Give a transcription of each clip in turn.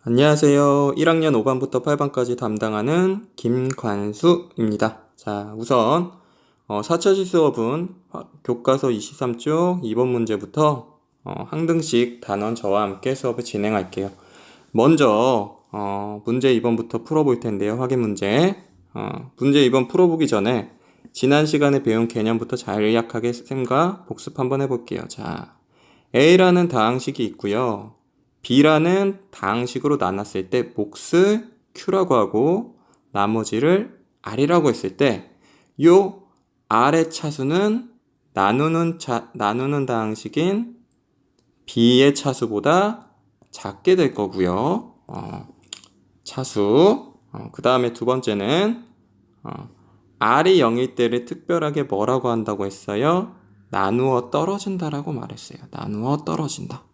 안녕하세요. 1학년 5반부터 8반까지 담당하는 김관수입니다. 자, 우선 4차시 수업은 교과서 23쪽 2번 문제부터 항등식 단원 저와 함께 수업을 진행할게요. 먼저 문제 2번부터 풀어볼 텐데요. 확인 문제. 문제 2번 풀어보기 전에 지난 시간에 배운 개념부터 간략하게 쌤과 복습 한번 해볼게요. 자, A라는 다항식이 있고요. B라는 다항식으로 나눴을 때 몫을 Q라고 하고 나머지를 R이라고 했을 때 요 R의 차수는 나누는 다항식인 B의 차수보다 작게 될 거고요. 차수. 그 다음에 두 번째는 R이 0일 때를 특별하게 뭐라고 한다고 했어요? 나누어 떨어진다라고 말했어요. 나누어 떨어진다.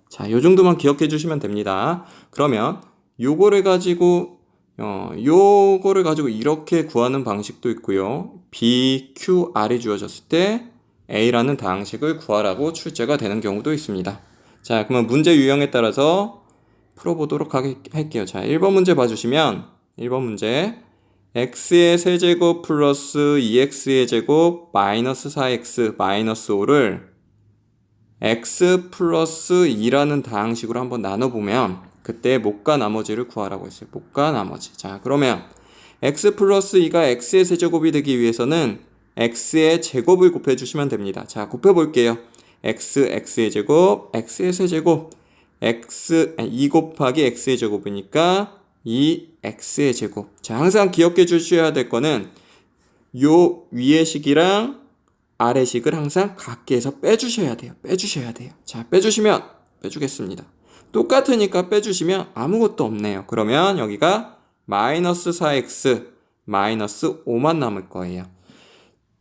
자, 요 정도만 기억해 주시면 됩니다. 그러면 요거를 가지고 이렇게 구하는 방식도 있고요. B, Q, R이 주어졌을 때 A라는 다항식을 구하라고 출제가 되는 경우도 있습니다. 자, 그러면 문제 유형에 따라서 풀어보도록 할게요. 자, 1번 문제 봐주시면 1번 문제 x의 세제곱 플러스 2x의 제곱 마이너스 4x 마이너스 5를 x 플러스 2라는 다항식으로 한번 나눠보면 그때 못과 나머지를 구하라고 했어요. 못과 나머지. 자, 그러면 x 플러스 2가 x의 세제곱이 되기 위해서는 x의 제곱을 곱해주시면 됩니다. 자, 곱해볼게요. x의 제곱, x의 세제곱 2 곱하기 x의 제곱이니까 2x의 제곱. 자, 항상 기억해 주셔야 될 거는 요 위의 식이랑 아래 식을 항상 같게 해서 빼주셔야 돼요. 자, 빼주겠습니다. 똑같으니까 빼주시면 아무것도 없네요. 그러면 여기가 마이너스 4x 마이너스 5만 남을 거예요.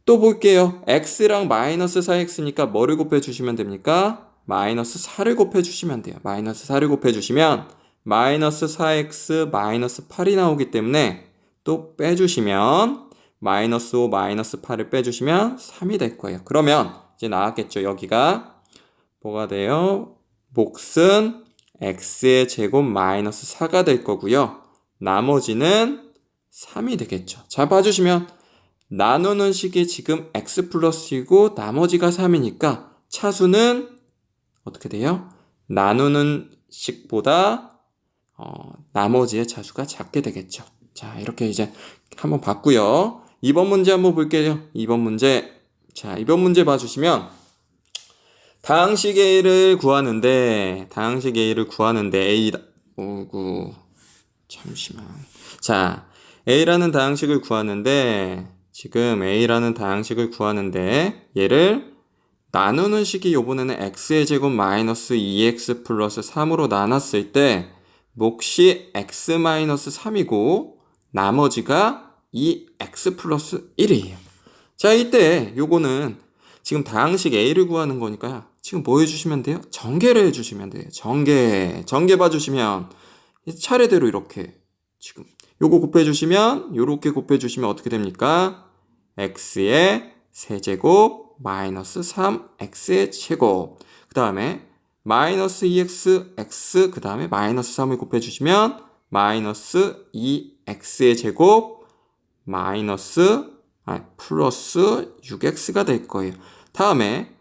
또 볼게요. x랑 마이너스 4x니까 뭐를 곱해주시면 됩니까? 마이너스 4를 곱해주시면 돼요. 마이너스 4를 곱해주시면 마이너스 4x 마이너스 8이 나오기 때문에 또 빼주시면 마이너스 5 마이너스 8을 빼주시면 3이 될 거예요. 그러면 이제 나왔겠죠. 여기가 뭐가 돼요? 몫은 x의 제곱 마이너스 4가 될 거고요. 나머지는 3이 되겠죠. 자, 봐주시면 나누는 식이 지금 x 플러스이고 나머지가 3이니까 차수는 어떻게 돼요? 나누는 식보다 나머지의 차수가 작게 되겠죠. 자, 이렇게 이제 한번 봤고요. 2번 문제 한번 볼게요. 2번 문제. 자, 2번 문제 봐주시면 다항식 A를 구하는데 A 오구 잠시만. 자, A라는 다항식을 구하는데 지금 A라는 다항식을 구하는데 얘를 나누는 식이 요번에는 x의 제곱 마이너스 2x 플러스 3으로 나눴을 때 몫이 x 마이너스 3이고 나머지가 2x 플러스 1이에요. 자, 이때 요거는 지금 다항식 A를 구하는 거니까 지금 뭐 해주시면 돼요? 전개를 해주시면 돼요. 전개 봐주시면 차례대로 이렇게 지금 요거 곱해주시면 요렇게 곱해주시면 어떻게 됩니까? x의 세제곱 마이너스 3x의 제곱 그 다음에 마이너스 2x x 그 다음에 마이너스 3을 곱해주시면 마이너스 2x의 제곱 플러스 6x가 될 거예요. 다음에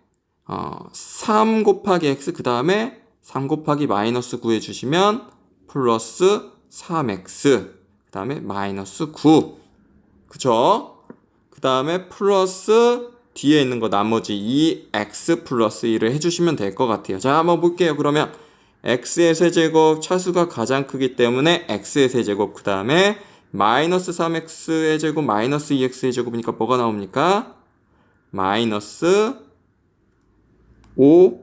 3 곱하기 x 그 다음에 3 곱하기 마이너스 9 해주시면 플러스 3x 그 다음에 마이너스 9 그쵸? 그 다음에 플러스 뒤에 있는 거 나머지 2x 플러스 1을 해주시면 될 것 같아요. 자, 한번 볼게요. 그러면 x의 세제곱 차수가 가장 크기 때문에 x의 세제곱 그 다음에 마이너스 3x의 제곱 마이너스 2x의 제곱이니까 뭐가 나옵니까? 마이너스 5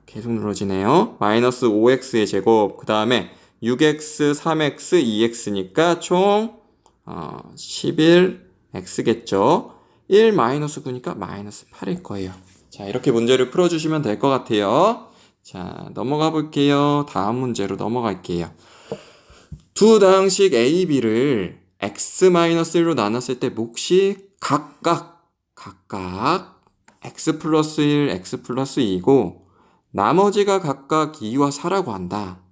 계속 늘어지네요. 마이너스 5x의 제곱 그 다음에 6x, 3x, 2x니까 총 11x겠죠. 1 마이너스 9니까 마이너스 8일 거예요. 자, 이렇게 문제를 풀어주시면 될 것 같아요. 자, 넘어가 볼게요. 다음 문제로 넘어갈게요. 두 다항식 A, B를 x-1로 나눴을 때 몫이 각각 x 플러스 1, x 플러스 2고 나머지가 각각 2와 4라고 한다.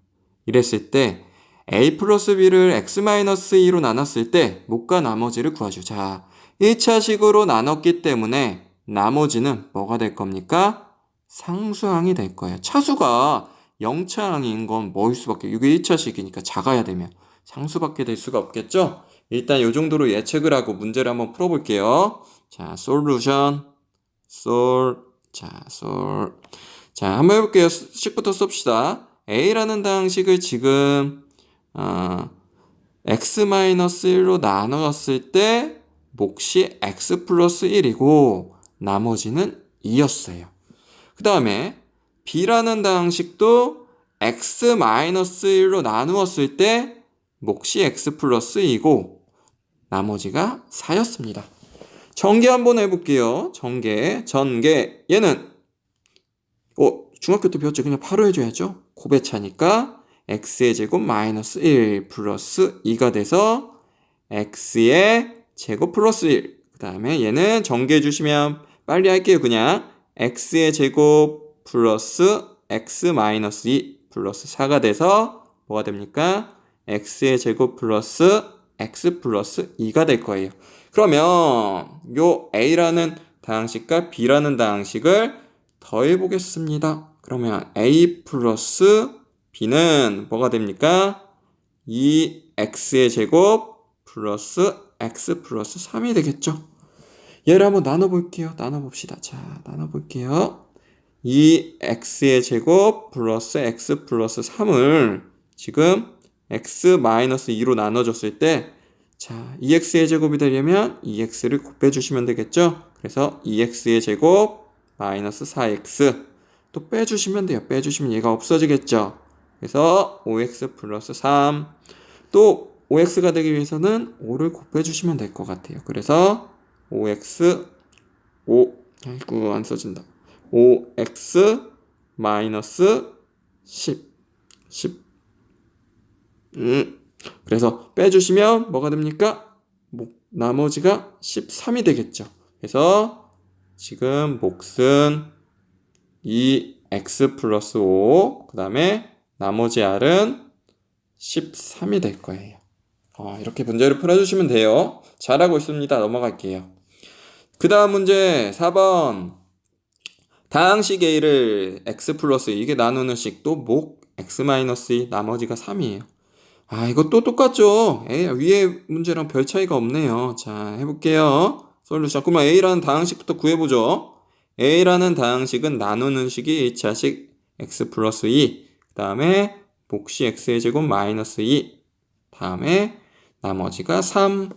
이랬을 때 a 플러스 b를 x 마이너스 2로 나눴을 때 목과 나머지를 구하죠. 자, 1차식으로 나눴기 때문에 나머지는 뭐가 될 겁니까? 상수항이 될 거예요. 차수가 0차항인 건 뭐일 수밖에, 이게 1차식이니까 작아야 되면 상수밖에 될 수가 없겠죠? 일단 이 정도로 예측을 하고 문제를 한번 풀어볼게요. 자, 솔루션, 자, 한번 해볼게요. 식부터 씁시다. a라는 다항식을 지금 x-1로 나눴을 때 몫이 x 플러스 1이고 나머지는 2였어요. 그 다음에 b라는 다항식도 x-1로 나누었을 때 몫이 x 플러스 2고 나머지가 4였습니다. 전개 한번 해볼게요. 전개. 얘는 중학교 때 배웠죠? 그냥 바로 해줘야죠. 곱해차니까 x의 제곱 마이너스 1 플러스 2가 돼서 x의 제곱 플러스 1. 그 다음에 얘는 전개해 주시면 빨리 할게요. 그냥 x의 제곱 플러스 x 마이너스 2 플러스 4가 돼서 뭐가 됩니까? x의 제곱 플러스 x 플러스 2가 될 거예요. 그러면 요 a라는 다항식과 b라는 다항식을 더해 보겠습니다. 그러면 a 플러스 b는 뭐가 됩니까? 2x의 제곱 플러스 x 플러스 3이 되겠죠. 얘를 한번 나눠볼게요. 나눠봅시다. 자, 나눠볼게요. 2x의 제곱 플러스 x 플러스 3을 지금 x 마이너스 2로 나눠줬을 때 자, 2x의 제곱이 되려면 2x를 곱해주시면 되겠죠. 그래서 2x의 제곱 마이너스 4x 또 빼주시면 돼요. 빼주시면 얘가 없어지겠죠. 그래서 5x 플러스 3 또 5x가 되기 위해서는 5를 곱해주시면 될 것 같아요. 그래서 5x 아이고 안 써진다. 5x 마이너스 10 그래서 빼주시면 뭐가 됩니까? 나머지가 13이 되겠죠. 그래서 지금 몫은 2x 플러스 5 그 다음에 나머지 r은 13이 될 거예요. 이렇게 문제를 풀어주시면 돼요. 잘하고 있습니다. 넘어갈게요. 그 다음 문제 4번 다항식 a를 x 플러스 이게 나누는 식도 목 x 마이너스 2 나머지가 3이에요. 이것도 똑같죠. 위에 문제랑 별 차이가 없네요. 자, 해볼게요. 솔루션. 그러면 a라는 다항식부터 구해보죠. a라는 다항식은 나누는 식이 1차식 x 플러스 2 그 다음에 몫이 x의 제곱 마이너스 2 다음에 나머지가 3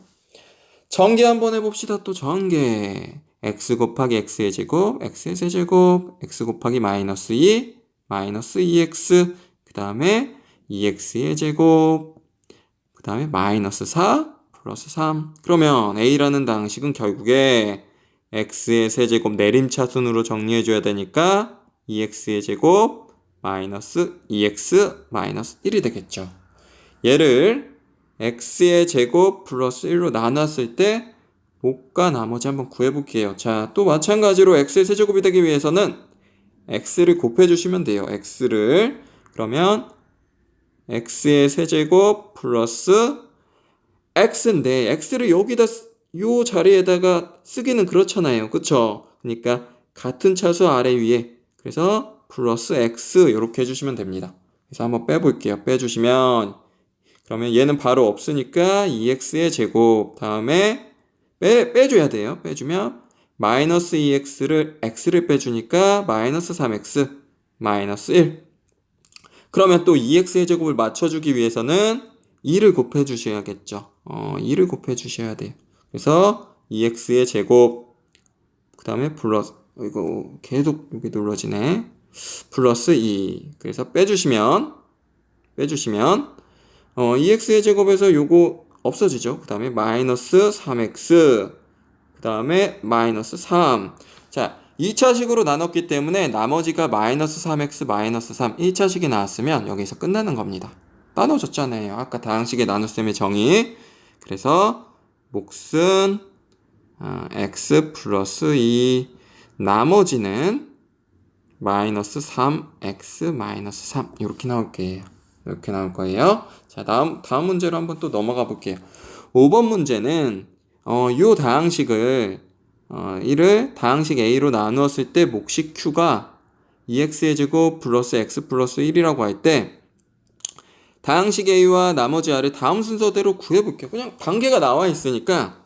전개 한번 해봅시다. 또 전개 x 곱하기 x의 제곱 x의 세제곱 x 곱하기 마이너스 2 마이너스 2x 그 다음에 2x의 제곱 그 다음에 마이너스 4 플러스 3 그러면 a라는 다항식은 결국에 x의 세제곱 내림차순으로 정리해줘야 되니까 2x의 제곱 마이너스 2x 마이너스 1이 되겠죠. 얘를 x의 제곱 플러스 1로 나눴을 때 목과 나머지 한번 구해볼게요. 자, 또 마찬가지로 x의 세제곱이 되기 위해서는 x를 곱해주시면 돼요. x를 그러면 x의 세제곱 플러스 x인데 x를 여기다 요 자리에다가 쓰기는 그렇잖아요. 그쵸? 그러니까 같은 차수 아래 위에 그래서 플러스 x 이렇게 해주시면 됩니다. 그래서 한번 빼볼게요. 빼주시면 그러면 얘는 바로 없으니까 2x의 제곱 다음에 빼줘야 돼요. 빼주면 마이너스 2x를 x를 빼주니까 마이너스 3x 마이너스 1 그러면 또 2x의 제곱을 맞춰주기 위해서는 2를 곱해주셔야겠죠. 2를 곱해주셔야 돼요. 그래서 2x의 제곱 그 다음에 플러스 이거 계속 여기 눌러지네. 플러스 2 그래서 빼주시면 2x의 제곱에서 요거 없어지죠. 그 다음에 마이너스 3x 그 다음에 마이너스 3 자 2차식으로 나눴기 때문에 나머지가 마이너스 3x 마이너스 3 1차식이 나왔으면 여기서 끝나는 겁니다. 나눠줬잖아요. 아까 다항식의 나눗셈의 정의. 그래서 몫은 x 플러스 2 나머지는 마이너스 3x 마이너스 3 이렇게 나올 거예요. 이렇게 나올 거예요. 자, 다음 문제로 한번 또 넘어가 볼게요. 5번 문제는 요 다항식을 이를 다항식 a로 나누었을 때 몫이 q가 2x의 제곱 플러스 x 플러스 1이라고 할 때 다항식 a와 나머지 r을 다음 순서대로 구해볼게요. 그냥 단계가 나와 있으니까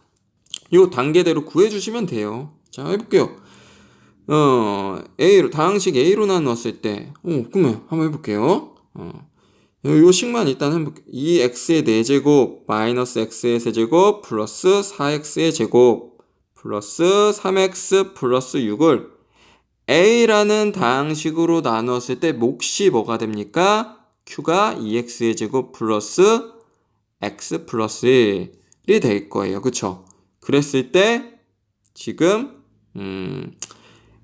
요 단계대로 구해주시면 돼요. 자, 해볼게요. 다항식 a로 나누었을 때 그러면 한번 해볼게요. 요 식만 일단 해볼게요. 2x의 4제곱 마이너스 x의 세제곱 플러스 4x의 제곱 플러스 3x 플러스 6을 a라는 다항식으로 나누었을 때 몫이 뭐가 됩니까? q가 2x의 제곱 플러스 x 플러스 1이 될 거예요. 그쵸? 그랬을 때 지금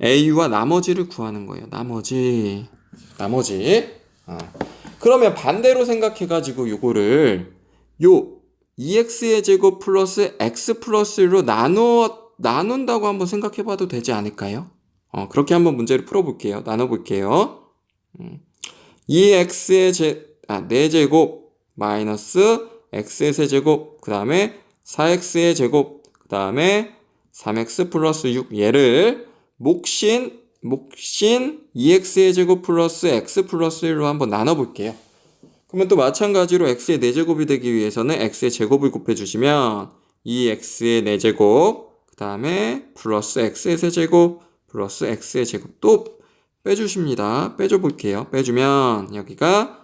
a와 나머지를 구하는 거예요. 나머지. 그러면 반대로 생각해가지고 요거를 요 2x의 제곱 플러스 x 플러스 1로 나눈다고 한번 생각해봐도 되지 않을까요? 그렇게 한번 문제를 풀어볼게요. 나눠볼게요. 2x의 4제곱 마이너스 x의 세제곱 그 다음에 4x의 제곱 그 다음에 3x 플러스 6 얘를 몫인 2x의 제곱 플러스 x 플러스 1로 한번 나눠볼게요. 그러면 또 마찬가지로 x의 4제곱이 되기 위해서는 x의 제곱을 곱해주시면 2x의 4제곱 그 다음에 플러스 x의 세제곱 플러스 x의 제곱 또 빼주십니다. 빼줘볼게요. 빼주면 여기가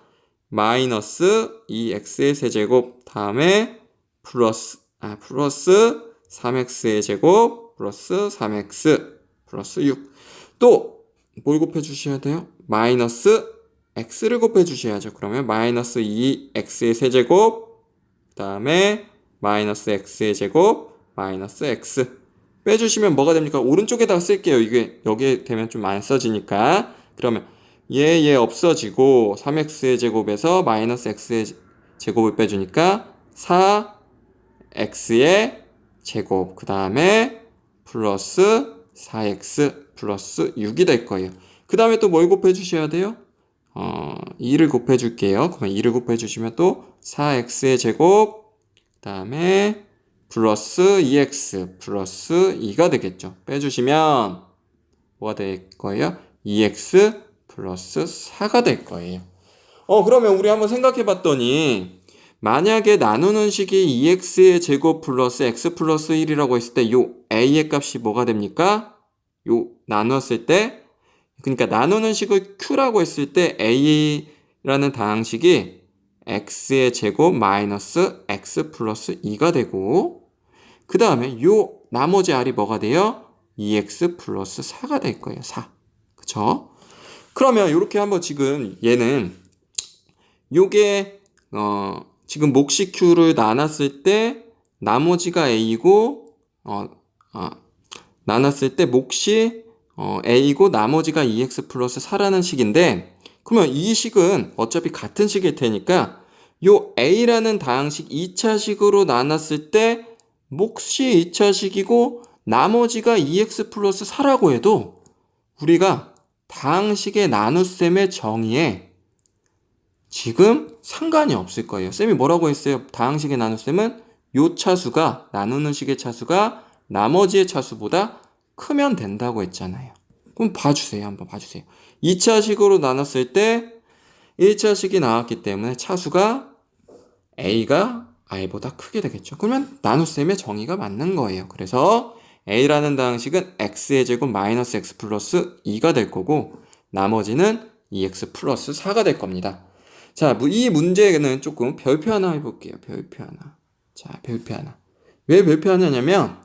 마이너스 2x의 세제곱 다음에 플러스 3x의 제곱 플러스 3x 플러스 6 또 뭘 곱해주셔야 돼요? 마이너스 x를 곱해주셔야죠. 그러면 마이너스 2x의 세제곱 그 다음에 마이너스 x의 제곱 마이너스 x 빼주시면 뭐가 됩니까? 오른쪽에다가 쓸게요. 이게 여기에 되면 좀 안 써지니까. 그러면 얘 없어지고 3x의 제곱에서 마이너스 x의 제곱을 빼주니까 4x의 제곱 그 다음에 플러스 4x 플러스 6이 될 거예요. 그 다음에 또 뭘 곱해주셔야 돼요? 2를 곱해줄게요. 그러면 2를 곱해주시면 또 4x의 제곱 그 다음에 플러스 2x 플러스 2가 되겠죠. 빼주시면 뭐가 될 거예요? 2x 플러스 4가 될 거예요. 그러면 우리 한번 생각해 봤더니 만약에 나누는 식이 2x의 제곱 플러스 x 플러스 1이라고 했을 때 요 a의 값이 뭐가 됩니까? 요 나눴을 때 그러니까 나누는 식을 q라고 했을 때 a라는 다항식이 x의 제곱 마이너스 x 플러스 2가 되고 그 다음에 요 나머지 r이 뭐가 돼요? 2x 플러스 4가 될 거예요. 4. 그쵸? 그러면 이렇게 한번 지금 얘는 요게 지금 몫이 q를 나눴을 때 나머지가 a이고 나눴을 때 몫이 a이고 나머지가 2x 플러스 4라는 식인데 그러면 이 식은 어차피 같은 식일 테니까 요 a라는 다항식 2차식으로 나눴을 때 몫이 2차식이고 나머지가 2x 플러스 4라고 해도 우리가 다항식의 나눗셈의 정의에 지금 상관이 없을 거예요. 쌤이 뭐라고 했어요? 다항식의 나눗셈은 요 차수가 나누는 식의 차수가 나머지의 차수보다 크면 된다고 했잖아요. 그럼 봐주세요. 한번 봐주세요. 2차식으로 나눴을 때 1차식이 나왔기 때문에 차수가 a가 i보다 크게 되겠죠. 그러면 나눗셈의 정의가 맞는 거예요. 그래서 a라는 다항식은 x의 제곱 마이너스 x 플러스 2가 될 거고 나머지는 2x 플러스 4가 될 겁니다. 자, 이 문제는 조금 별표 하나 해볼게요. 별표 하나. 자, 별표 하나. 왜 별표 하나냐면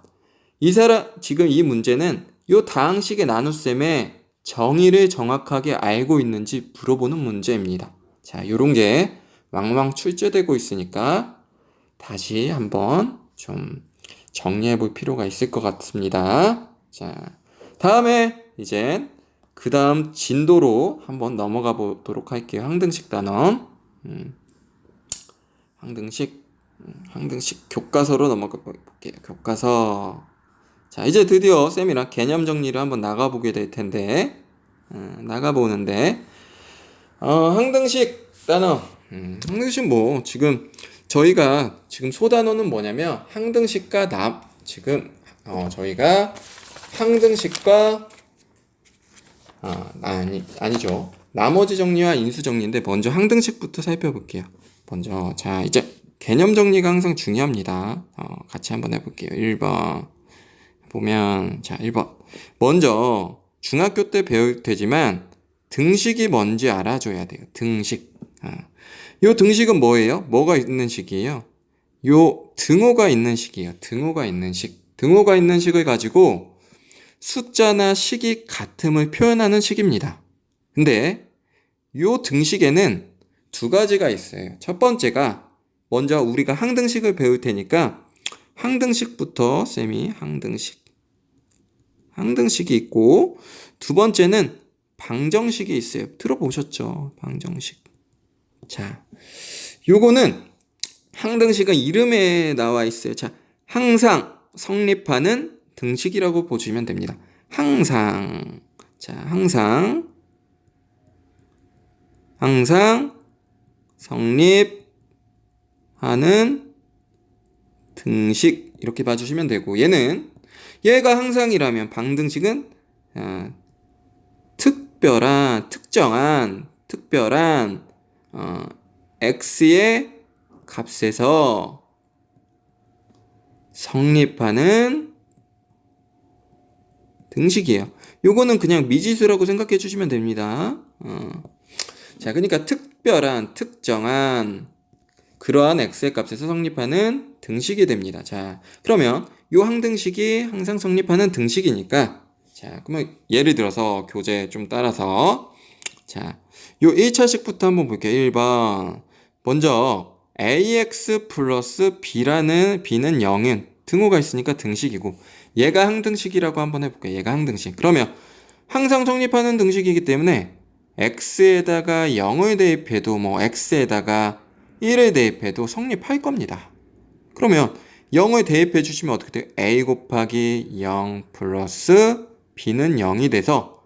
지금 이 문제는 이 다항식의 나눗셈의 정의를 정확하게 알고 있는지 물어보는 문제입니다. 자, 요런 게 왕왕 출제되고 있으니까 다시 한번 좀 정리해 볼 필요가 있을 것 같습니다. 자, 다음에 이제 그 다음 진도로 한번 넘어가 보도록 할게요. 항등식 단원. 항등식 교과서로 넘어가 볼게요. 교과서. 자, 이제 드디어 쌤이랑 개념 정리를 한번 나가보게 될 텐데, 나가보는데 항등식 단어. 항등식 뭐 지금 저희가 지금 소단어는 뭐냐면 항등식과 지금 저희가 항등식과 아니죠. 나머지 정리와 인수 정리인데 먼저 항등식부터 살펴볼게요. 먼저 자 이제 개념 정리가 항상 중요합니다. 같이 한번 해볼게요. 1번 보면 자 1번 먼저 중학교 때 배울 테지만 등식이 뭔지 알아줘야 돼요. 등식. 요 등식은 뭐예요? 뭐가 있는 식이에요? 요 등호가 있는 식이에요. 등호가 있는 식. 등호가 있는 식을 가지고 숫자나 식이 같음을 표현하는 식입니다. 근데 요 등식에는 두 가지가 있어요. 첫 번째가 먼저 우리가 항등식을 배울 테니까 항등식부터 쌤이 항등식이 있고 두 번째는 방정식이 있어요. 들어보셨죠? 방정식. 자, 요거는 항등식은 이름에 나와 있어요. 자, 항상 성립하는 등식이라고 보시면 됩니다. 항상. 자, 항상 성립하는 등식 이렇게 봐주시면 되고 얘가 항상이라면 방등식은 특별한 x의 값에서 성립하는 등식이에요. 요거는 그냥 미지수라고 생각해 주시면 됩니다. 자, 그러니까 특정한 그러한 x의 값에서 성립하는 등식이 됩니다. 자, 그러면 요 항등식이 항상 성립하는 등식이니까 자, 그러면 예를 들어서 교재 좀 따라서 자, 요 1차식부터 한번 볼게요. 1번 먼저 ax 플러스 b는 0은 등호가 있으니까 등식이고 얘가 항등식이라고 한번 해볼게요. 얘가 항등식. 그러면 항상 성립하는 등식이기 때문에 x에다가 0을 대입해도 x에다가 1을 대입해도 성립할 겁니다. 그러면 0을 대입해 주시면 어떻게 돼요? a 곱하기 0 플러스 b는 0이 돼서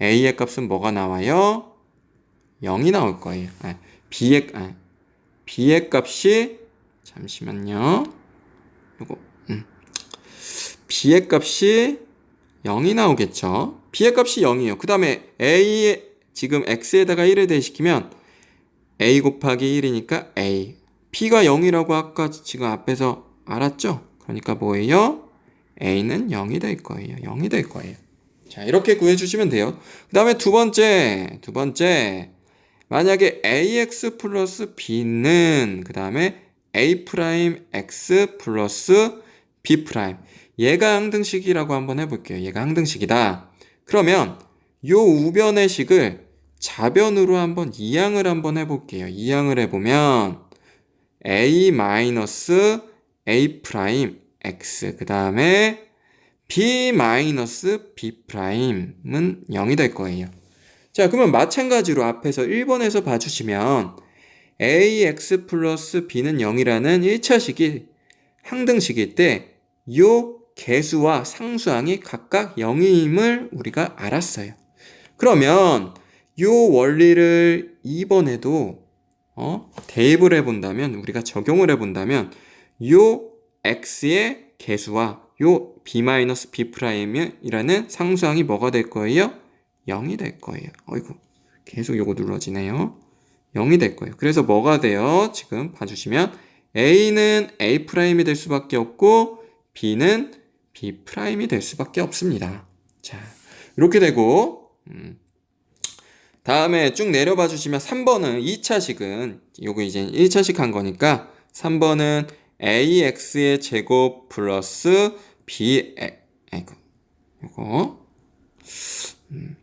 a의 값은 뭐가 나와요? 0이 나올 거예요. b의 값이 잠시만요. 요거 b의 값이 0이 나오겠죠. b의 값이 0이에요. 그 다음에 a의 지금 x에다가 1을 대시키면 a 곱하기 1이니까 a. b가 0이라고 아까 지금 앞에서 알았죠? 그러니까 뭐예요? a는 0이 될 거예요. 0이 될 거예요. 자, 이렇게 구해주시면 돼요. 그 다음에 두 번째. 만약에 ax 플러스 b는 그 다음에 a 프라임 x 플러스 b 프라임. 얘가 항등식이라고 한번 해볼게요. 얘가 항등식이다. 그러면 요 우변의 식을 자변으로 한번 이항을 한번 해볼게요. 이항을 해보면 a 마이너스 a 프라임 x 그 다음에 b 마이너스 b 프라임은 0이 될 거예요. 자, 그러면 마찬가지로 앞에서 1번에서 봐주시면 ax 플러스 b는 0이라는 1차식이 항등식일 때 요 개수와 상수항이 각각 0임을 우리가 알았어요. 그러면 요 원리를 2번에도 대입을 해본다면 우리가 적용을 해본다면 요 x의 개수와 요 b-b'이라는 상수항이 뭐가 될 거예요? 0이 될 거예요. 어이구 계속 요거 눌러지네요. 0이 될 거예요. 그래서 뭐가 돼요? 지금 봐주시면 a는 a''이 될 수밖에 없고 b는 b''이 될 수밖에 없습니다. 자, 이렇게 되고 다음에 쭉 내려봐 주시면 3번은 2차식은 요거 이제 1차식 한 거니까 3번은 ax의 제곱 플러스 요거 그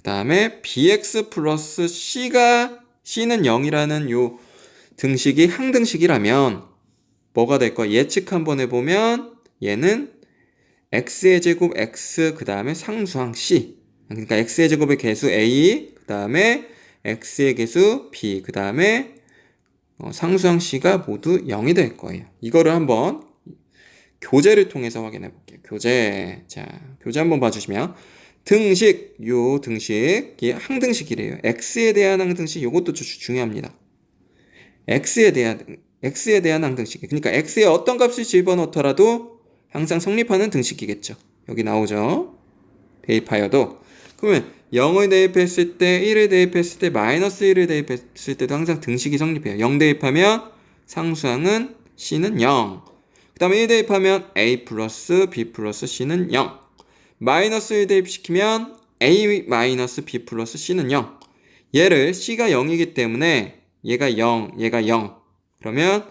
다음에 bx 플러스 c는 0이라는 요 등식이 항등식이라면 뭐가 될 거야? 예측 한번 해보면 얘는 x의 제곱 x 그 다음에 상수항 c 그러니까 x의 제곱의 개수 a 그 다음에 x의 개수 b 그 다음에 상수항 c가 모두 0이 될 거예요. 이거를 한번 교재를 통해서 확인해 볼게요. 교재 한번 봐주시면 등식, 요 등식, 이게 항등식이래요. x에 대한 항등식, 요것도 중요합니다. x에 대한 항등식. 그러니까 x에 어떤 값을 집어넣더라도 항상 성립하는 등식이겠죠. 여기 나오죠. 대입하여도. 그러면 0을 대입했을 때, 1을 대입했을 때, 마이너스 1을 대입했을 때도 항상 등식이 성립해요. 0 대입하면 상수항은 c는 0. 그 다음에 1 대입하면 a 플러스 b 플러스 c는 0. 마이너스 1 대입시키면 a 마이너스 b 플러스 c는 0. 얘를 c가 0이기 때문에 얘가 0, 얘가 0. 그러면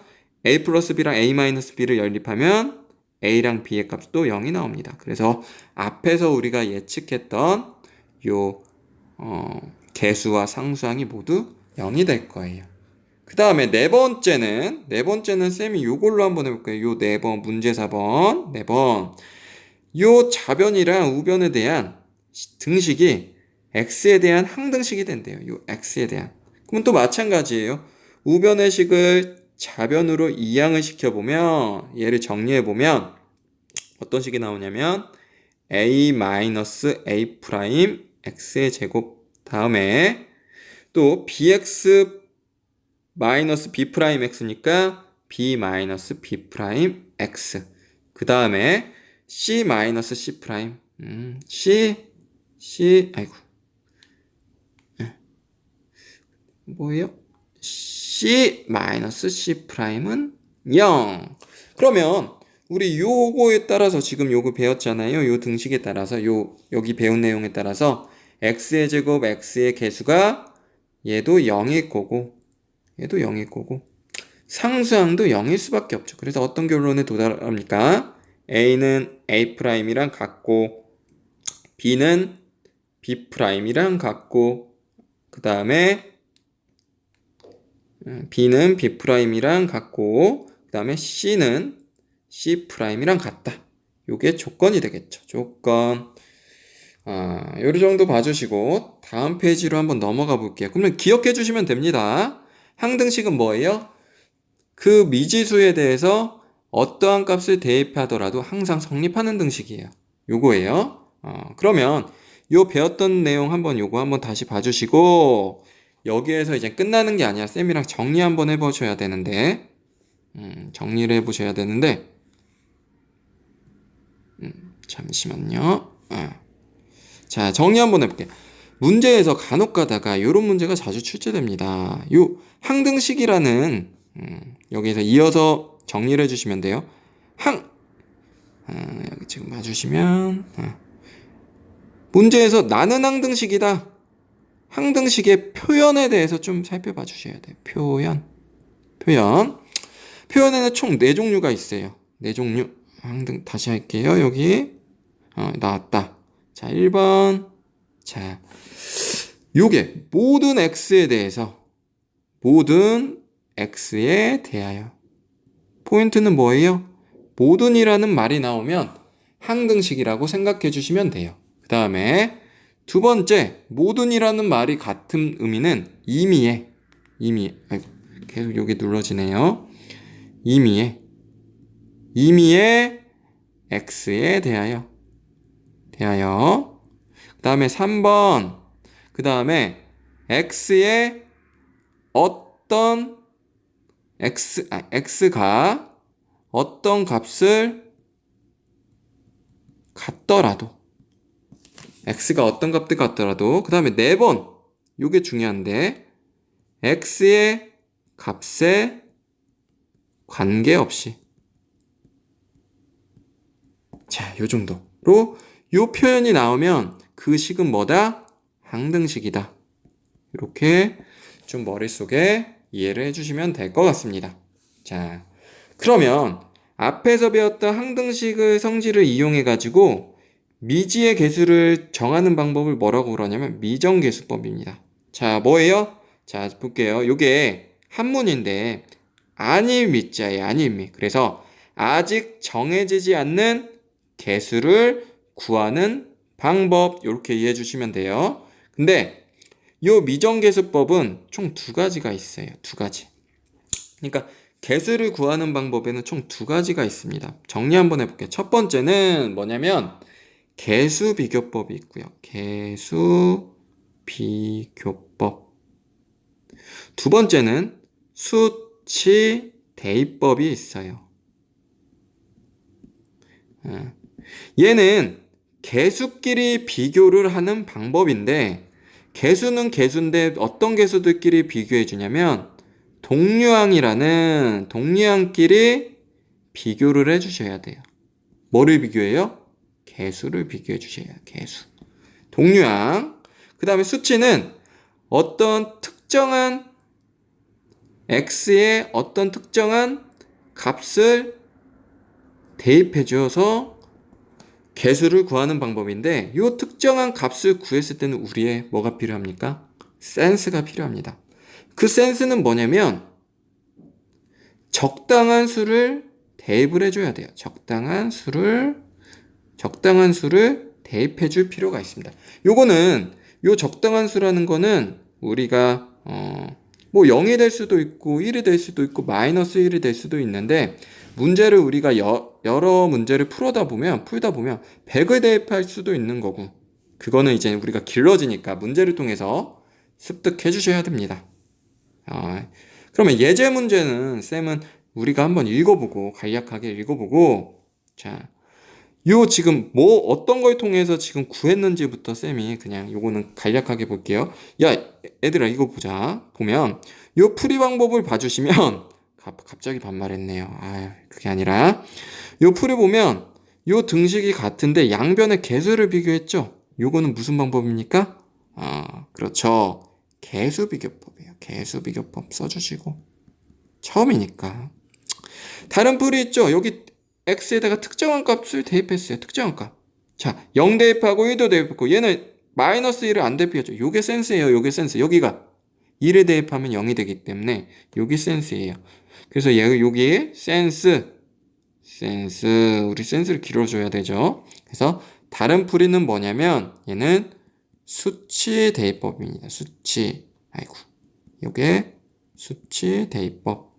a 플러스 b랑 a 마이너스 b를 연립하면 a랑 b의 값도 0이 나옵니다. 그래서 앞에서 우리가 예측했던 요 개수와 상수항이 모두 0이 될 거예요. 그 다음에 네 번째는 쌤이 요걸로 한번 해볼게요. 요 4번 문제 4번 4번 요 좌변이랑 우변에 대한 등식이 x에 대한 항등식이 된대요. 요 x에 대한. 그럼 또 마찬가지예요. 우변의 식을 좌변으로 이항을 시켜보면 얘를 정리해보면 어떤 식이 나오냐면 a-a' x의 제곱 다음에 또 bx 마이너스 b'x니까 b 마이너스 b'x 그 다음에 c 마이너스 c 아이고 뭐예요? c 마이너스 c'은 0. 그러면 우리 요거에 따라서 지금 요거 배웠잖아요. 요 등식에 따라서 여기 배운 내용에 따라서 x의 제곱 x의 개수가 얘도 0일 거고 얘도 0일 거고 상수항도 0일 수밖에 없죠. 그래서 어떤 결론에 도달합니까? a는 a'이랑 같고 b는 b'이랑 같고 그 다음에 b는 b'이랑 같고 그 다음에 c는 c'이랑 같다. 요게 조건이 되겠죠. 조건. 요리 정도 봐주시고 다음 페이지로 한번 넘어가 볼게요. 그러면 기억해 주시면 됩니다. 항등식은 뭐예요? 그 미지수에 대해서 어떠한 값을 대입하더라도 항상 성립하는 등식이에요. 요거예요. 그러면 요 배웠던 내용 요거 한번 다시 봐주시고 여기에서 이제 끝나는 게 아니라 쌤이랑 정리 한번 해보셔야 되는데 정리를 해보셔야 되는데 잠시만요. 자, 정리 한번 해볼게요. 문제에서 간혹 가다가 이런 문제가 자주 출제됩니다. 요 항등식이라는 여기서 이어서 정리를 해주시면 돼요. 여기 지금 봐주시면 문제에서 나는 항등식이다. 항등식의 표현에 대해서 좀 살펴봐 주셔야 돼요. 표현에는 총 4종류가 있어요. 4종류. 항등 다시 할게요. 여기 나왔다. 자, 1번. 자, 요게 모든 x에 대하여. 포인트는 뭐예요? 모든이라는 말이 나오면 항등식이라고 생각해 주시면 돼요. 그 다음에 두 번째, 모든이라는 말이 같은 의미는 아이고, 계속 여기 눌러지네요. 임의의 x에 대하여. 그 다음에 3번, 그 다음에 x의 x가 어떤 값을 갖더라도 x가 어떤 값을 갖더라도 그 다음에 4번 요게 중요한데 x의 값에 관계없이 자, 요 정도로 요 표현이 나오면 그 식은 뭐다? 항등식이다. 이렇게 좀 머릿속에 이해를 해주시면 될 것 같습니다. 자, 그러면 앞에서 배웠던 항등식의 성질을 이용해 가지고 미지의 개수를 정하는 방법을 뭐라고 그러냐면 미정계수법입니다. 자, 뭐예요? 자, 볼게요. 요게 한문인데 아닐 미자예요. 아닐 미. 그래서 아직 정해지지 않는 개수를 구하는 방법 이렇게 이해해 주시면 돼요. 근데 요 미정계수법은 총 2가지가 있어요. 2가지. 그러니까 개수를 구하는 방법에는 총 2가지가 있습니다. 정리 한번 해볼게요. 첫 번째는 뭐냐면 개수 비교법이 있고요. 개수 비교법. 두 번째는 수치 대입법이 있어요. 얘는 개수끼리 비교를 하는 방법인데, 개수는 개수인데 어떤 개수들끼리 비교해 주냐면 동류항끼리 비교를 해 주셔야 돼요. 뭐를 비교해요? 개수를 비교해 주셔야 해요. 개수. 동류항. 그 다음에 수치는 어떤 특정한 x의 어떤 특정한 값을 대입해 줘서 개수를 구하는 방법인데, 이 특정한 값을 구했을 때는 우리의 뭐가 필요합니까? 센스가 필요합니다. 그 센스는 뭐냐면 적당한 수를 대입을 해줘야 돼요. 적당한 수를 대입해 줄 필요가 있습니다. 요거는 요 적당한 수라는 거는 우리가 뭐 0이 될 수도 있고 1이 될 수도 있고 마이너스 1이 될 수도 있는데, 문제를 우리가 여러 문제를 풀다 보면 100을 대입할 수도 있는 거고, 그거는 이제 우리가 길러지니까 문제를 통해서 습득해 주셔야 됩니다. 그러면 예제 문제는 쌤은 우리가 한번 읽어보고 간략하게 읽어보고, 자, 요 지금 뭐 어떤 걸 통해서 지금 구했는지부터 쌤이 그냥 요거는 간략하게 볼게요. 야, 얘들아 이거 보자. 보면 요 풀이 방법을 봐주시면 갑자기 반말했네요. 그게 아니라 요 풀이 보면 요 등식이 같은데 양변의 개수를 비교했죠. 요거는 무슨 방법입니까? 그렇죠. 개수 비교법이에요. 개수 비교법 써주시고, 처음이니까. 다른 풀이 있죠. 여기 x에다가 특정한 값을 대입했어요. 특정한 값. 자, 0 대입하고 1도 대입했고, 얘는 마이너스 1을 안 대입했죠. 요게 센스예요. 요게 센스. 여기가 1을 대입하면 0이 되기 때문에 요게 센스예요. 그래서 여기 센스. 우리 센스를 길어줘야 되죠. 그래서 다른 풀이는 뭐냐면 얘는 수치 대입법입니다. 수치. 요게 수치 대입법.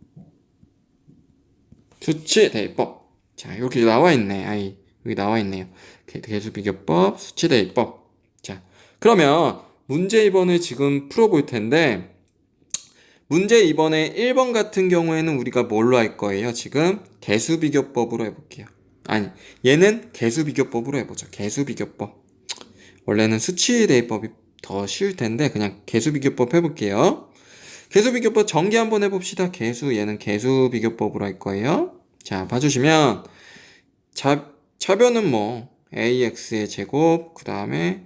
자, 이렇게 나와 있네. 여기 나와 있네요. 개수 비교법, 수치 대입법. 자, 그러면 문제 2번을 지금 풀어볼 텐데, 문제 2번에 1번 같은 경우에는 우리가 뭘로 할 거예요? 지금 개수 비교법으로 해볼게요. 얘는 개수 비교법으로 해보죠. 개수 비교법. 원래는 수치 대입법이 더 쉬울 텐데 그냥 개수 비교법 해볼게요. 개수 비교법 전개 한번 해봅시다. 얘는 개수 비교법으로 할 거예요. 자, 봐주시면 차변은 뭐 ax의 제곱, 그 다음에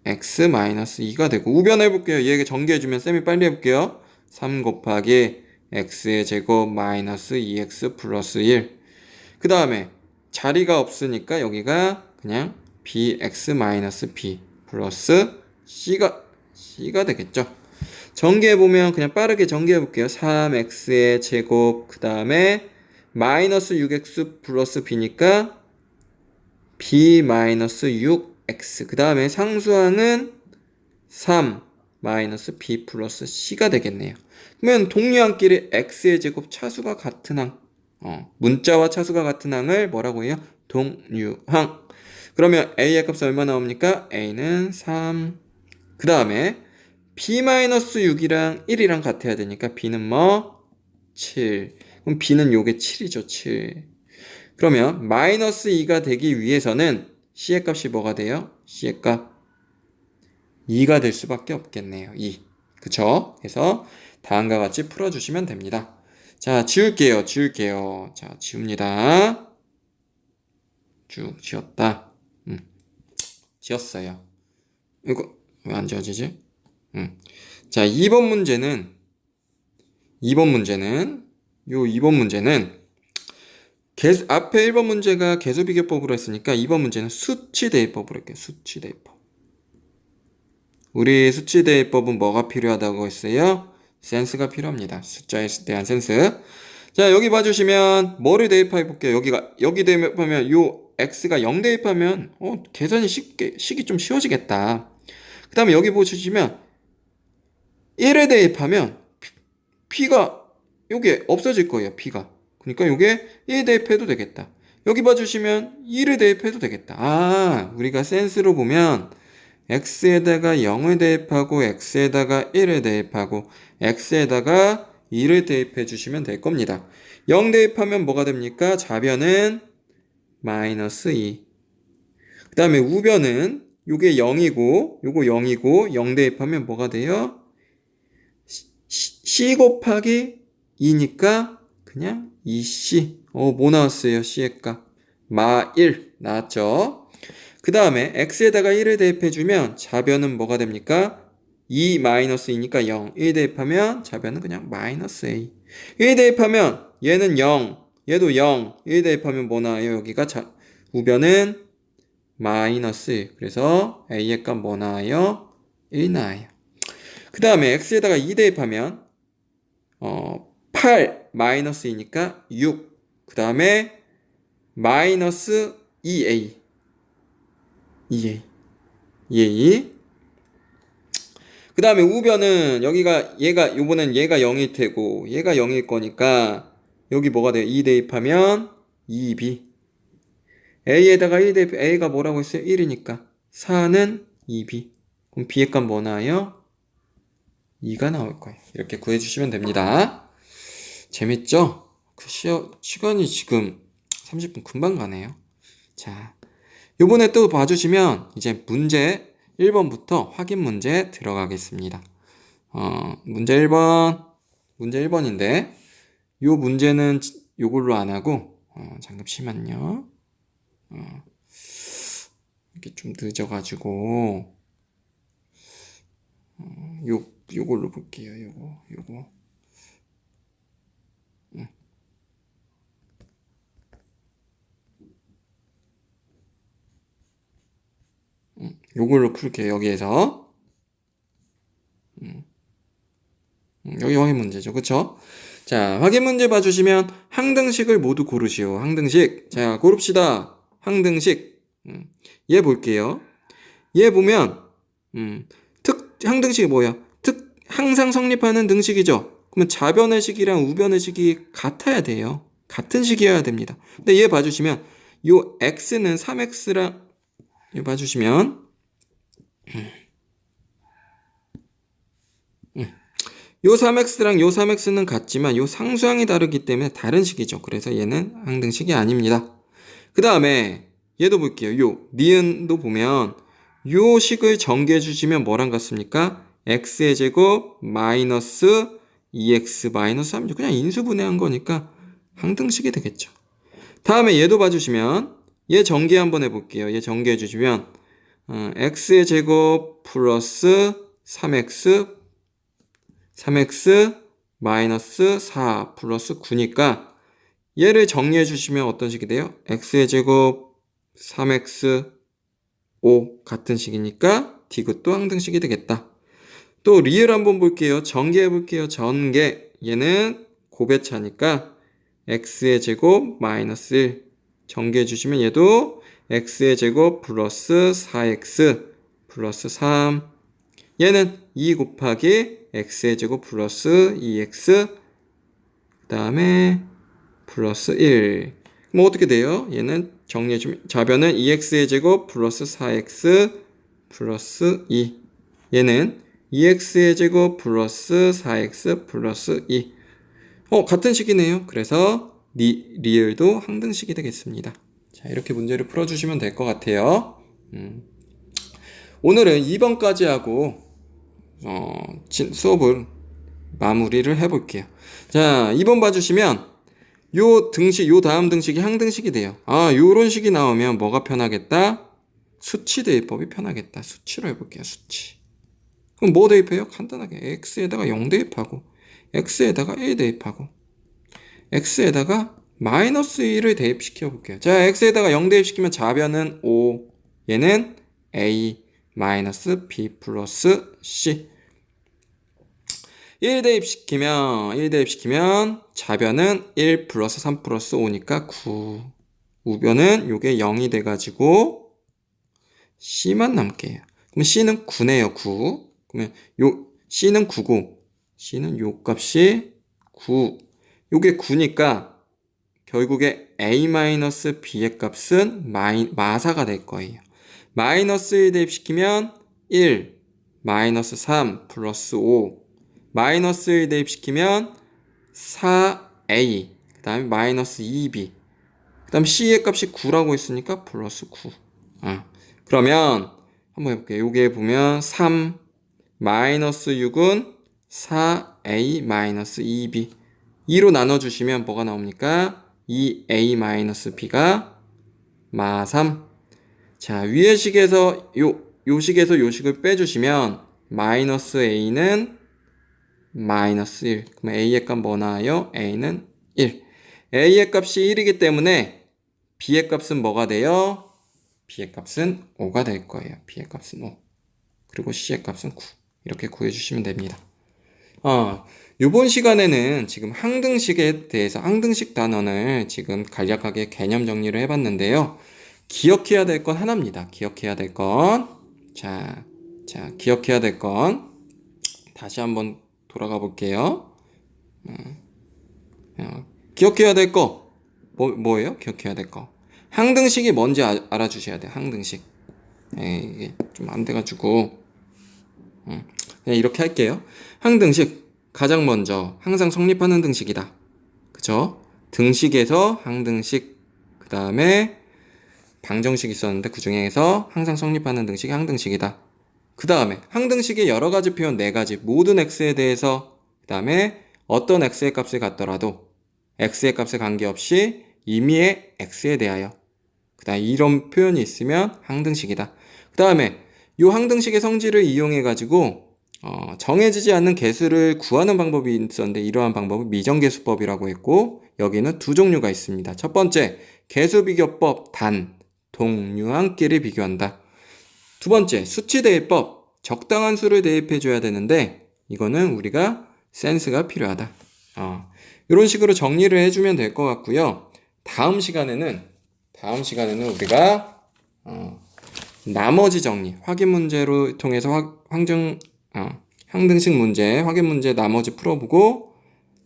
x-2가 되고, 우변 해볼게요. 얘가 전개해주면 쌤이 빨리 해볼게요. 3 곱하기 x의 제곱 마이너스 2x 플러스 1. 그 다음에 자리가 없으니까 여기가 그냥 bx-b 플러스 c가 되겠죠. 전개해보면 그냥 빠르게 전개해볼게요. 3x의 제곱, 그 다음에 마이너스 6x 플러스 b니까 b 마이너스 6x, 그 다음에 상수항은 3 마이너스 b 플러스 c가 되겠네요. 그러면 동류항끼리 x의 제곱 차수가 같은 항, 문자와 차수가 같은 항을 뭐라고 해요? 동류항. 그러면 a의 값은 얼마 나옵니까? a는 3. 그 다음에 b-6이랑 1이랑 같아야 되니까 b는 뭐? 7. 그럼 b는 요게 7이죠. 7. 그러면 마이너스 2가 되기 위해서는 c의 값이 뭐가 돼요? c의 값 2가 될 수밖에 없겠네요. 2. 그쵸? 그래서 다음과 같이 풀어주시면 됩니다. 자, 지울게요. 자, 지웁니다. 쭉 지웠다. 지웠어요. 이거 왜 안 지워지지? 자, 2번 문제는 2번 문제는 앞에 1번 문제가 개수 비교법으로 했으니까 2번 문제는 수치 대입법으로 할게요. 수치 대입법. 우리 수치 대입법은 뭐가 필요하다고 했어요? 센스가 필요합니다. 숫자에 대한 센스. 자, 여기 봐주시면 뭐를 대입해 볼게요. 여기 대입하면 요 x가 0 대입하면 계산이 식이 좀 쉬워지겠다. 그 다음에 여기 보시면 1에 대입하면 p가 요게 없어질 거예요. p가. 그러니까 요게 1 대입해도 되겠다. 여기 봐주시면 2를 대입해도 되겠다. 아, 우리가 센스로 보면 x에다가 0을 대입하고 x에다가 1을 대입하고 x에다가 2를 대입해 주시면 될 겁니다. 0 대입하면 뭐가 됩니까? 좌변은 마이너스 2. 그 다음에 우변은 요게 0이고 요거 0이고 0 대입하면 뭐가 돼요? c 곱하기 2니까 그냥 2c. 뭐 나왔어요? c의 값 마 1 나왔죠? 그 다음에 x에다가 1을 대입해주면 좌변은 뭐가 됩니까? 2 마이너스 2니까 0. 1 대입하면 좌변은 그냥 마이너스 a. 1 대입하면 얘는 0, 얘도 0. 1 대입하면 뭐 나와요? 여기가 우변은 마이너스 1. 그래서 a의 값 뭐 나와요? 1 나와요. 그 다음에 x에다가 2 대입하면 8 마이너스 2니까 6. 그 다음에 마이너스 2a. 2a. 그 다음에 우변은 여기가 요번엔 얘가 0일 테고 얘가 0일 거니까 여기 뭐가 돼요? 2 대입하면 2b. a에다가 1 대입, a가 뭐라고 했어요? 1이니까 4는 2b. 그럼 b의 값 뭐 나와요? 2가 나올 거예요. 이렇게 구해주시면 됩니다. 재밌죠? 시간이 지금 30분 금방 가네요. 자, 요번에 또 봐주시면 이제 문제 1번부터 확인 문제 들어가겠습니다. 문제 1번인데 요 문제는 요걸로 안 하고 잠시만요. 이게 좀 늦어가지고 요걸로 볼게요. 요거. 요걸로 풀게요. 여기에서 여기 확인 문제죠. 그쵸? 자, 확인 문제 봐주시면 항등식을 모두 고르시오. 항등식. 자, 고릅시다. 항등식. 얘 볼게요. 얘 보면 항등식이 뭐야? 항상 성립하는 등식이죠. 그러면 좌변의 식이랑 우변의 식이 같아야 돼요. 같은 식이어야 됩니다. 근데 얘 봐주시면 요 x는 3x랑 얘 봐주시면 요 3x랑 요 3x는 같지만 요 상수항이 다르기 때문에 다른 식이죠. 그래서 얘는 항등식이 아닙니다. 그 다음에 얘도 볼게요. 요 니은도 보면 요 식을 전개해 주시면 뭐랑 같습니까? x의 제곱 마이너스 2x 마이너스 3. 그냥 인수분해한 거니까 항등식이 되겠죠. 다음에 얘도 봐주시면 얘 전개 한번 해볼게요. 얘 전개해 주시면 x의 제곱 플러스 3x 마이너스 4 플러스 9니까 얘를 정리해 주시면 어떤 식이 돼요? x의 제곱 3x 5 같은 식이니까 디귿도 항등식이 되겠다. 또 리을 한번 볼게요. 전개해 볼게요. 전개. 얘는 고배차니까 x의 제곱 마이너스 1 전개해 주시면 얘도 x의 제곱 플러스 4x 플러스 3. 얘는 2 곱하기 x의 제곱 플러스 2x 그 다음에 플러스 1. 그럼 어떻게 돼요? 얘는 정리해주면 좌변은 2x의 제곱 플러스 4x 플러스 2. 얘는 2x의 제곱 플러스 4x 플러스 2. 같은 식이네요. 그래서 리을도 항등식이 되겠습니다. 자, 이렇게 문제를 풀어주시면 될 것 같아요. 오늘은 2번까지 하고 수업을 마무리를 해볼게요. 자, 2번 봐주시면 요 다음 등식이 항등식이 돼요. 요런 식이 나오면 뭐가 편하겠다? 수치 대입법이 편하겠다. 수치로 해볼게요. 수치. 그럼 뭐 대입해요? 간단하게 x에다가 0 대입하고 x에다가 1 대입하고 x에다가 마이너스 1을 대입시켜 볼게요. 자, x에다가 0 대입시키면 좌변은 5. 얘는 a 마이너스 b 플러스 c. 1 대입시키면 좌변은 1 플러스 3 플러스 5니까 9. 우변은 요게 0이 돼가지고 c만 남게요. 그럼 c는 9네요. 9. 그러면 c는 9고 c는 요 값이 9. 요게 9니까 결국에 a-b의 값은 마사가 될 거예요. 마이너스 1 대입시키면 1, 마이너스 3 플러스 5, 마이너스 1 대입시키면 4a, 그 다음에 마이너스 2b, 그 다음에 c의 값이 9라고 했으니까 플러스 9. 그러면 한번 해볼게요. 여기에 보면 3 마이너스 6은 4a 마이너스 2b 2로 나눠주시면 뭐가 나옵니까? 2a 마이너스 b가 마3. 자, 위의 식에서 요 식에서 요 식을 빼주시면 마이너스 a는 마이너스 1. 그럼 a의 값 뭐 나와요? a는 1. a의 값이 1이기 때문에 b의 값은 뭐가 돼요? b의 값은 5가 될 거예요. b의 값은 5. 그리고 c의 값은 9. 이렇게 구해주시면 됩니다. 요번 시간에는 지금 항등식에 대해서 항등식 단원을 지금 간략하게 개념 정리를 해봤는데요. 기억해야 될 건 하나입니다. 기억해야 될 건. 자, 기억해야 될 건. 다시 한번 돌아가 볼게요. 기억해야 될 거. 뭐예요? 기억해야 될 거. 항등식이 뭔지 알아주셔야 돼요. 항등식. 이게 좀 안 돼가지고. 그냥 이렇게 할게요. 항등식. 가장 먼저 항상 성립하는 등식이다. 그쵸? 등식에서 항등식. 그 다음에 방정식 있었는데 그 중에서 항상 성립하는 등식이 항등식이다. 그 다음에 항등식의 여러 가지 표현 4가지. 모든 x에 대해서. 그 다음에 어떤 x의 값을 갖더라도 x의 값에 관계없이 임의의 x에 대하여. 그 다음에 이런 표현이 있으면 항등식이다. 그 다음에 이 항등식의 성질을 이용해 가지고 정해지지 않는 개수를 구하는 방법이 있었는데 이러한 방법은 미정개수법이라고 했고 여기는 두 종류가 있습니다. 첫 번째, 개수비교법 단, 동류항끼리 비교한다. 두 번째, 수치대입법, 적당한 수를 대입해 줘야 되는데 이거는 우리가 센스가 필요하다. 이런 식으로 정리를 해주면 될 것 같고요. 다음 시간에는 우리가 나머지 정리, 확인 문제로 통해서 항등식 문제, 확인 문제 나머지 풀어보고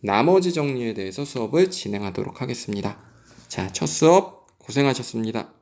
나머지 정리에 대해서 수업을 진행하도록 하겠습니다. 자, 첫 수업 고생하셨습니다.